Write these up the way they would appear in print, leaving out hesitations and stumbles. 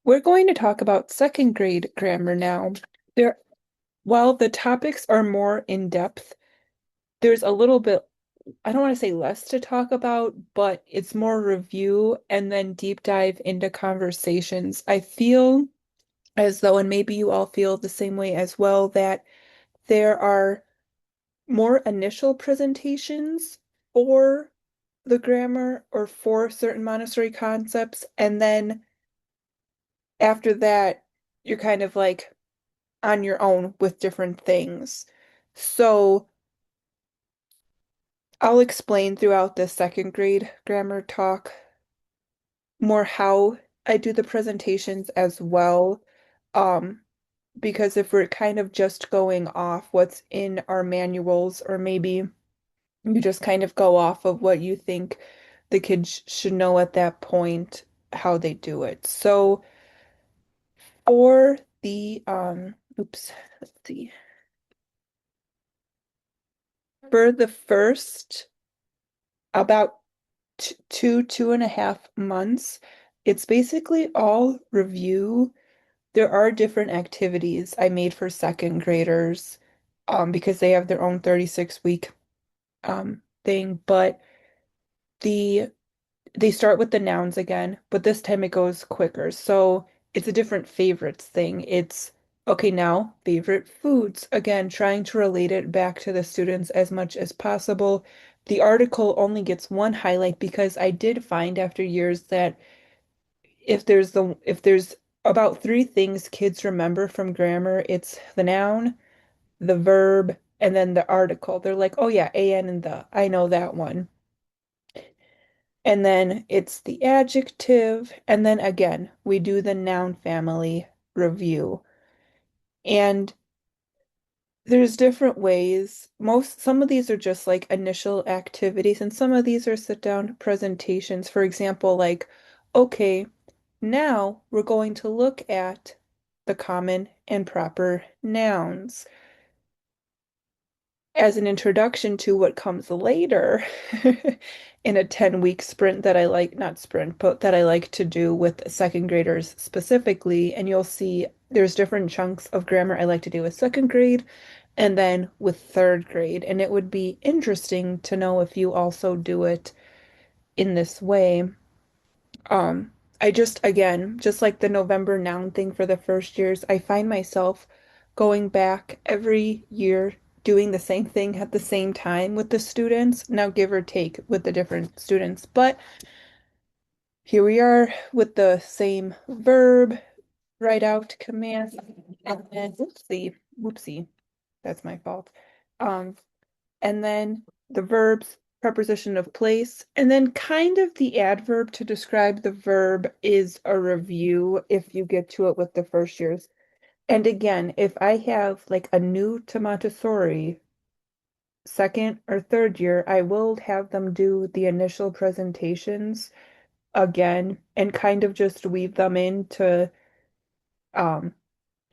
We're going to talk about second grade grammar now. There, while the topics are more in depth, there's a little bit, I don't want to say less to talk about, but it's more review and then deep dive into conversations. I feel as though, and maybe you all feel the same way as well, that there are more initial presentations for the grammar or for certain Montessori concepts, and then after that, you're kind of like on your own with different things. So I'll explain throughout this second grade grammar talk more how I do the presentations as well. Um, because if we're kind of just going off what's in our manuals, or maybe you just kind of go off of what you think the kids should know at that point, how they do it. So for the oops, let's see. For the first about 2.5 months, it's basically all review. There are different activities I made for second graders, because they have their own 36-week thing, but the they start with the nouns again, but this time it goes quicker. So it's a different favorites thing. It's okay now, favorite foods. Again, trying to relate it back to the students as much as possible. The article only gets one highlight because I did find after years that if there's about three things kids remember from grammar, it's the noun, the verb, and then the article. They're like, oh yeah, an and the. I know that one. And then it's the adjective. And then again, we do the noun family review. And there's different ways. Some of these are just like initial activities, and some of these are sit down presentations. For example, like, okay, now we're going to look at the common and proper nouns as an introduction to what comes later in a 10-week sprint that I like, not sprint, but that I like to do with second graders specifically. And you'll see there's different chunks of grammar I like to do with second grade and then with third grade. And it would be interesting to know if you also do it in this way. I just, again, just like the November noun thing for the first years, I find myself going back every year doing the same thing at the same time with the students, now give or take with the different students. But here we are with the same verb, write out command, and then whoopsie, that's my fault. Um, and then the verbs, preposition of place, and then kind of the adverb to describe the verb is a review if you get to it with the first years. And again, if I have like a new to Montessori second or third year, I will have them do the initial presentations again and kind of just weave them into um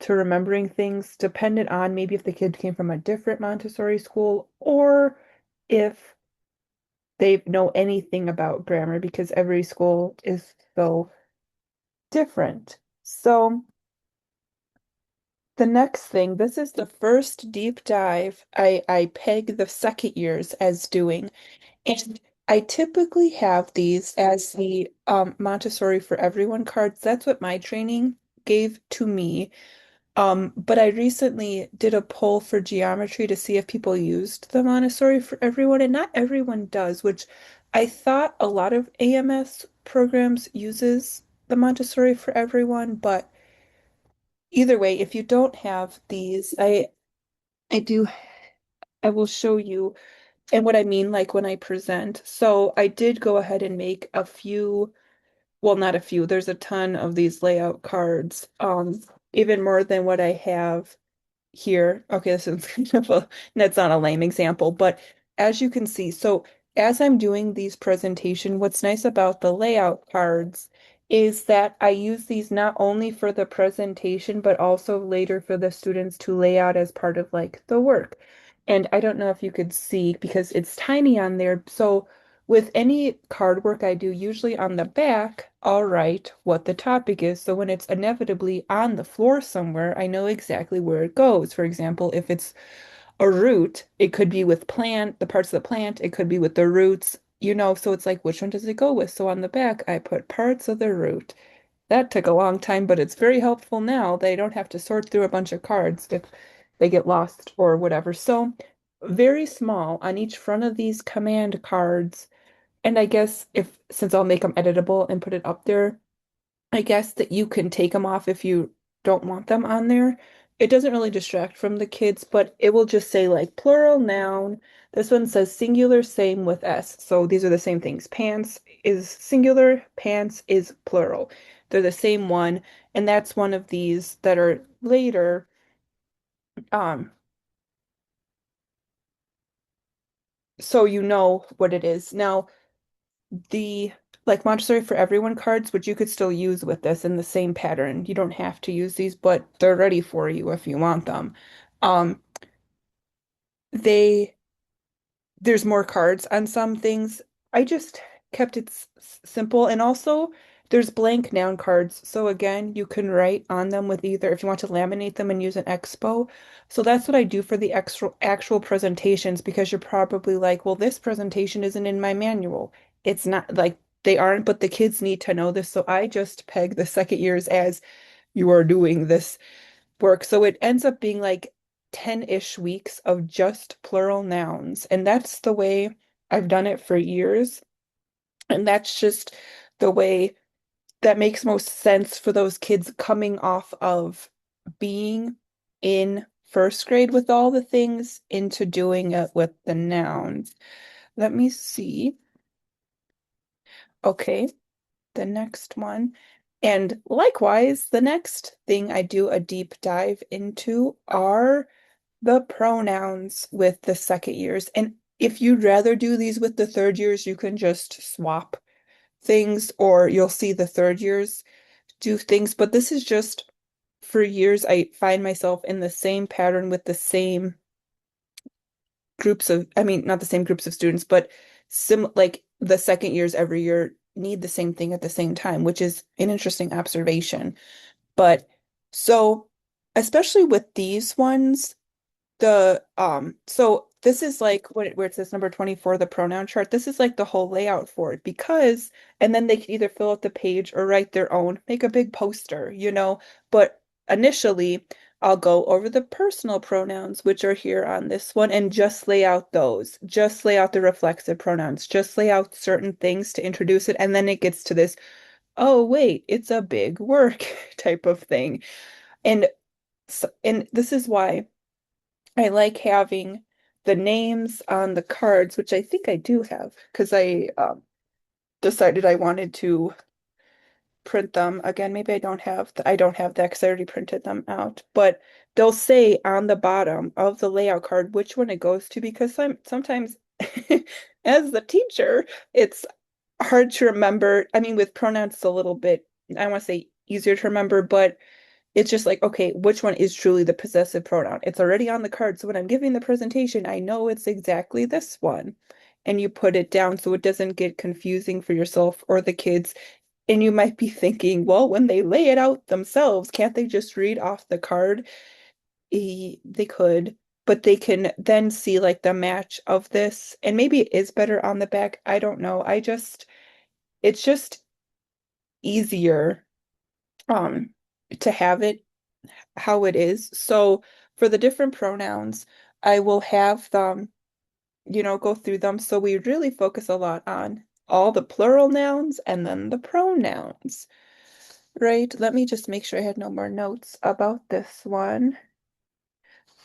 to remembering things dependent on maybe if the kid came from a different Montessori school or if they know anything about grammar because every school is so different. So the next thing, this is the first deep dive I peg the second years as doing. And I typically have these as the Montessori for Everyone cards. That's what my training gave to me. But I recently did a poll for geometry to see if people used the Montessori for Everyone, and not everyone does, which I thought a lot of AMS programs uses the Montessori for Everyone, but either way, if you don't have these, I do I will show you and what I mean like when I present. So I did go ahead and make a few, well, not a few, there's a ton of these layout cards, even more than what I have here. Okay, this is kind of that's not a lame example, but as you can see, so as I'm doing these presentation, what's nice about the layout cards is that I use these not only for the presentation, but also later for the students to lay out as part of like the work. And I don't know if you could see because it's tiny on there. So with any card work I do, usually on the back, I'll write what the topic is. So when it's inevitably on the floor somewhere, I know exactly where it goes. For example, if it's a root, it could be with the parts of the plant, it could be with the roots, so it's like, which one does it go with? So on the back, I put parts of the root. That took a long time, but it's very helpful now. They don't have to sort through a bunch of cards if they get lost or whatever. So very small on each front of these command cards. And I guess since I'll make them editable and put it up there, I guess that you can take them off if you don't want them on there. It doesn't really distract from the kids, but it will just say like plural noun. This one says singular, same with S. So these are the same things. Pants is singular, pants is plural. They're the same one, and that's one of these that are later. Um, so you know what it is. Now, the like Montessori for Everyone cards, which you could still use with this in the same pattern. You don't have to use these, but they're ready for you if you want them. Um, they there's more cards on some things. I just kept it simple, and also there's blank noun cards. So again, you can write on them with either if you want to laminate them and use an expo. So that's what I do for the actual presentations because you're probably like, well, this presentation isn't in my manual. It's not like they aren't, but the kids need to know this. So I just peg the second years as you are doing this work. So it ends up being like 10-ish weeks of just plural nouns. And that's the way I've done it for years. And that's just the way that makes most sense for those kids coming off of being in first grade with all the things into doing it with the nouns. Let me see. Okay, the next one. And likewise, the next thing I do a deep dive into are the pronouns with the second years. And if you'd rather do these with the third years, you can just swap things, or you'll see the third years do things. But this is just for years, I find myself in the same pattern with the same I mean, not the same groups of students, but like the second years every year need the same thing at the same time, which is an interesting observation. But so, especially with these ones, so this is like where it says number 24, the pronoun chart. This is like the whole layout for it because and then they can either fill out the page or write their own, make a big poster. But initially I'll go over the personal pronouns, which are here on this one, and just lay out those, just lay out the reflexive pronouns, just lay out certain things to introduce it, and then it gets to this, oh wait, it's a big work type of thing. And this is why I like having the names on the cards, which I think I do have, because I decided I wanted to print them. Again, maybe I don't have that because I already printed them out. But they'll say on the bottom of the layout card which one it goes to because sometimes as the teacher, it's hard to remember. I mean, with pronouns, it's a little bit, I want to say easier to remember, but it's just like, okay, which one is truly the possessive pronoun? It's already on the card. So when I'm giving the presentation, I know it's exactly this one. And you put it down so it doesn't get confusing for yourself or the kids. And you might be thinking, well, when they lay it out themselves, can't they just read off the card? They could, but they can then see like the match of this. And maybe it is better on the back. I don't know. It's just easier um to have it how it is. So for the different pronouns, I will have them, go through them. So we really focus a lot on all the plural nouns and then the pronouns, right? Let me just make sure I had no more notes about this one.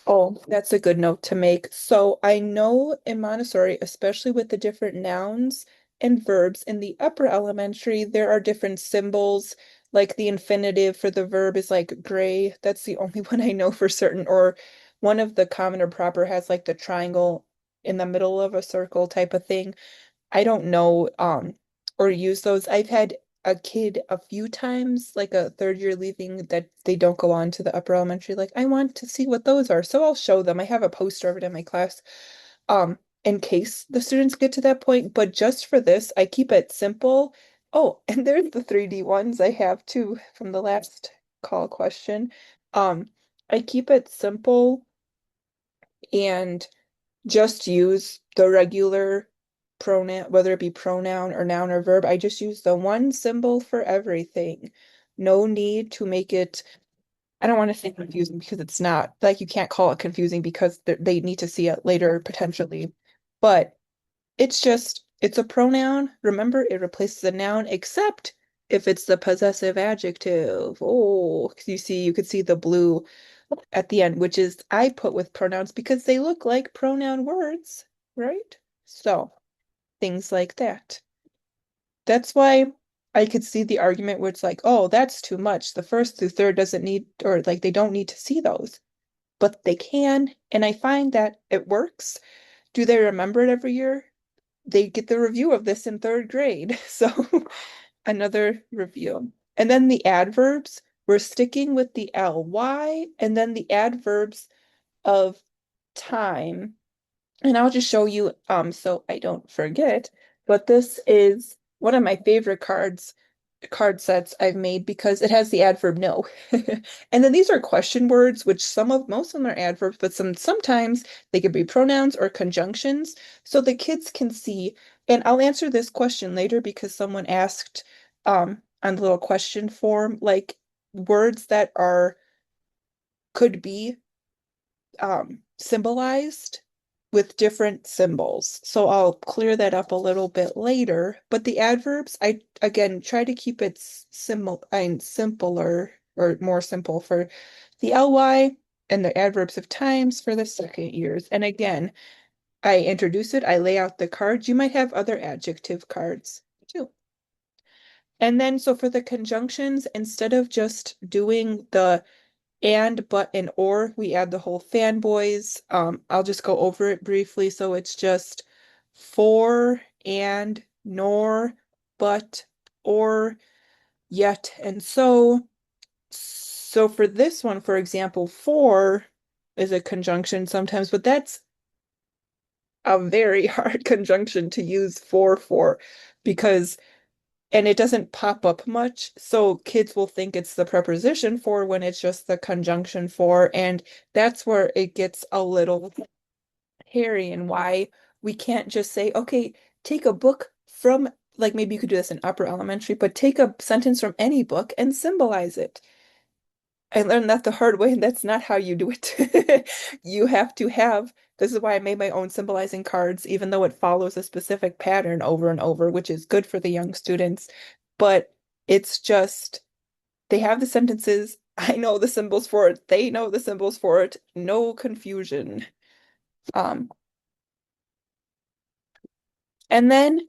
Oh, that's a good note to make. So I know in Montessori, especially with the different nouns and verbs in the upper elementary, there are different symbols. Like the infinitive for the verb is like gray. That's the only one I know for certain. Or one of the common or proper has like the triangle in the middle of a circle type of thing. I don't know or use those. I've had a kid a few times, like a third year leaving, that they don't go on to the upper elementary. Like, I want to see what those are. So I'll show them. I have a poster of it in my class, in case the students get to that point. But just for this, I keep it simple Oh, and there's the 3D ones I have too from the last call question. Um, I keep it simple and just use the regular pronoun, whether it be pronoun or noun or verb. I just use the one symbol for everything. No need to make it, I don't want to say confusing because it's not, like you can't call it confusing because they need to see it later potentially. But it's just, it's a pronoun. Remember, it replaces a noun except if it's the possessive adjective. Oh, you see, you could see the blue at the end, which is I put with pronouns because they look like pronoun words, right? So things like that. That's why I could see the argument where it's like, oh, that's too much. The first through third doesn't need, or like they don't need to see those, but they can. And I find that it works. Do they remember it every year? They get the review of this in third grade. So another review. And then the adverbs, we're sticking with the ly and then the adverbs of time. And I'll just show you so I don't forget. But this is one of my favorite card sets I've made because it has the adverb no. And then these are question words, which most of them are adverbs, but sometimes they could be pronouns or conjunctions. So the kids can see, and I'll answer this question later because someone asked on the little question form, like words that are could be symbolized with different symbols. So I'll clear that up a little bit later. But the adverbs, I again try to keep it simpler or more simple for the ly and the adverbs of times for the second years. And again, I introduce it, I lay out the cards. You might have other adjective cards too. And then so for the conjunctions, instead of just doing the and, but, and or, we add the whole fanboys. I'll just go over it briefly. So it's just for, and, nor, but, or, yet, and so. So for this one, for example, for is a conjunction sometimes, but that's a very hard conjunction to use for because and it doesn't pop up much. So kids will think it's the preposition for when it's just the conjunction for. And that's where it gets a little hairy and why we can't just say, okay, take a book from, like maybe you could do this in upper elementary, but take a sentence from any book and symbolize it. I learned that the hard way, and that's not how you do it. You have to have, this is why I made my own symbolizing cards, even though it follows a specific pattern over and over, which is good for the young students. But it's just, they have the sentences. I know the symbols for it. They know the symbols for it. No confusion. Um, and then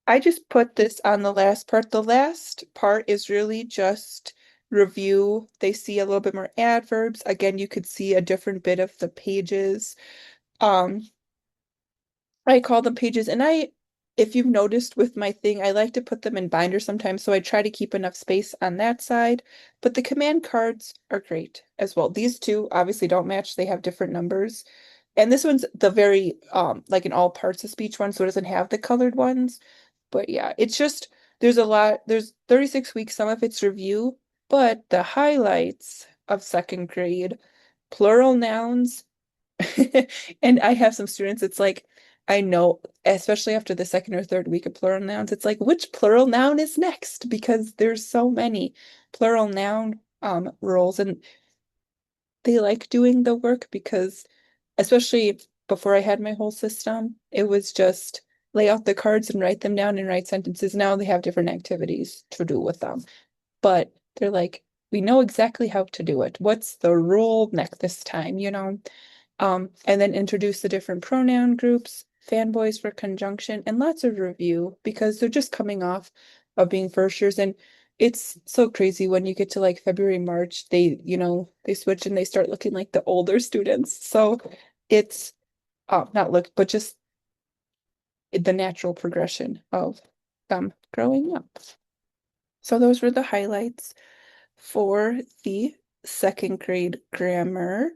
I just put this on the last part. The last part is really just review. They see a little bit more adverbs. Again, you could see a different bit of the pages. Um, I call them pages, and if you've noticed with my thing, I like to put them in binders sometimes, so I try to keep enough space on that side. But the command cards are great as well. These two obviously don't match, they have different numbers. And this one's the very like in all parts of speech one, so it doesn't have the colored ones. But yeah, it's just there's 36 weeks, some of it's review, but the highlights of second grade, plural nouns. And I have some students, it's like, I know, especially after the second or third week of plural nouns, it's like, which plural noun is next? Because there's so many plural noun roles, and they like doing the work because, especially before I had my whole system, it was just lay out the cards and write them down and write sentences. Now they have different activities to do with them. But they're like, we know exactly how to do it. What's the rule next this time, you know? And then introduce the different pronoun groups, fanboys for conjunction, and lots of review because they're just coming off of being first years. And it's so crazy when you get to like February, March, they switch and they start looking like the older students. So it's not look, but just the natural progression of them growing up. So those were the highlights for the second grade grammar.